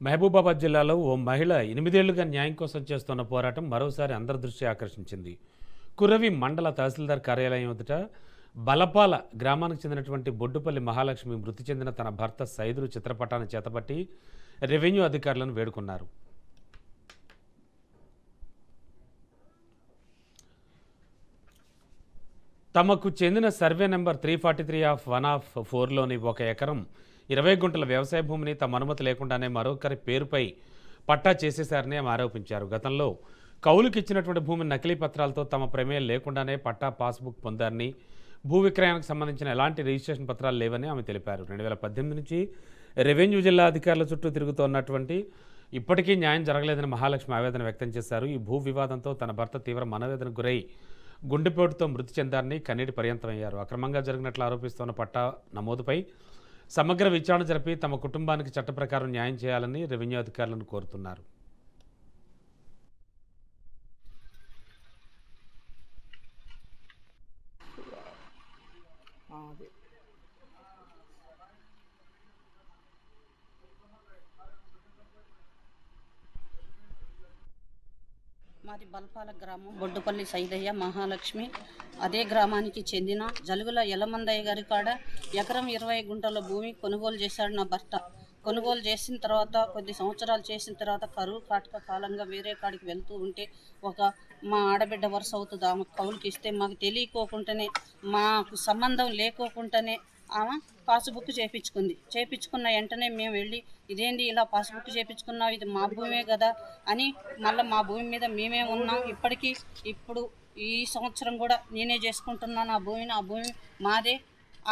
మహబూబాబాద్ జిల్లాలో ఓ మహిళ 8 ఏళ్లుగా న్యాయం కోసం చేస్తున్న పోరాటం మరోసారి అందరి దృష్టి ఆకర్షించింది. కురవి మండల తహసీల్దార్ కార్యాలయం ఎదుట బలపాల గ్రామానికి చెందినటువంటి బొడ్డుపల్లి మహాలక్ష్మి మృతి చెందిన తన భర్త సైదులు చిత్రపటాన్ని చేతపట్టి రెవెన్యూ అధికారులను వేడుకున్నారు. తమకు చెందిన సర్వే నెంబర్ 343 ఆఫ్ 1/4లోని 1 ఎకరం 20 గుంటల వ్యవసాయ భూమిని తమ అనుమతి లేకుండానే మరొకరి పేరుపై పట్టా చేసేశారని ఆమె ఆరోపించారు. గతంలో కౌలుకి ఇచ్చినటువంటి భూమి నకిలీ పత్రాలతో తమ ప్రమేయం లేకుండానే పట్టా పాస్బుక్ పొందారని, భూ విక్రయానికి సంబంధించిన ఎలాంటి రిజిస్ట్రేషన్ పత్రాలు లేవని ఆమె తెలిపారు. 2018 నుంచి రెవెన్యూ జిల్లా అధికారుల చుట్టూ తిరుగుతున్నటువంటి ఇప్పటికీ న్యాయం జరగలేదని మహాలక్ష్మి ఆవేదన వ్యక్తం చేశారు. ఈ భూ వివాదంతో తన భర్త తీవ్ర మనోవేదనకు గురై గుండెపోటుతో మృతి చెందారని కన్నీటి పర్యంతమయ్యారు. అక్రమంగా జరిగినట్లు ఆరోపిస్తున్న పట్టా నమోదుపై సమగ్ర విచారణ జరిపి తమ కుటుంబానికి చట్ట ప్రకారం న్యాయం చేయాలని రెవెన్యూ అధికారులను కోరుతున్నారు. మాది బల్పాల గ్రామం, బొడ్డుపల్లి సైదయ్య మహాలక్ష్మి. అదే గ్రామానికి చెందిన జలుగుల యలమందయ్య గారి కాడ ఎకరం 20 గుంటల భూమి కొనుగోలు చేశాడు నా భర్త. కొనుగోలు చేసిన తర్వాత కొద్ది సంవత్సరాలు చేసిన తర్వాత కరువు కాటక కాలంగా వేరే కాడికి వెళ్తూ ఉంటే మా ఆడబిడ్డ వరుస అవుతుంది ఆమె కౌలుకి ఇస్తే మాకు తెలియకోకుండానే, మాకు సంబంధం లేకోకుండానే ఆమె పాస్బుక్ చేపించుకున్న వెంటనే మేము వెళ్ళి ఇదేంటి ఇలా పాస్బుక్ చేపించుకున్నావు, ఇది మా భూమే కదా అని మళ్ళీ మా భూమి మీద మేమే ఉన్నాం. ఇప్పుడు ఈ సంవత్సరం కూడా నేనే చేసుకుంటున్నాను ఆ భూమి మాదే.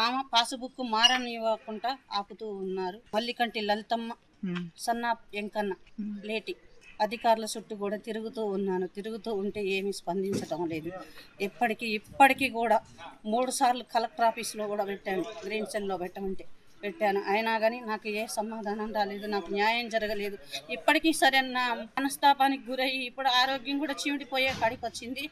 ఆమె పాస్బుక్ మారనివ్వకుండా ఆపుతూ ఉన్నారు. మల్లికంటి లలితమ్మ, సన్నా వెంకన్న, లేటి అధికారుల చుట్టూ కూడా తిరుగుతూ ఉంటే ఏమీ స్పందించడం లేదు. ఇప్పటికీ కూడా 3 సార్లు కలెక్టర్ ఆఫీస్లో కూడా పెట్టాను, గ్రీన్ సెల్లో పెట్టాను. అయినా కానీ నాకు ఏ సమాధానం రాలేదు, నాకు న్యాయం జరగలేదు. ఇప్పటికీ సరే నా మనస్తాపానికి గురయ్యి ఇప్పుడు ఆరోగ్యం కూడా చీమిడిపోయే కాడికి వచ్చింది.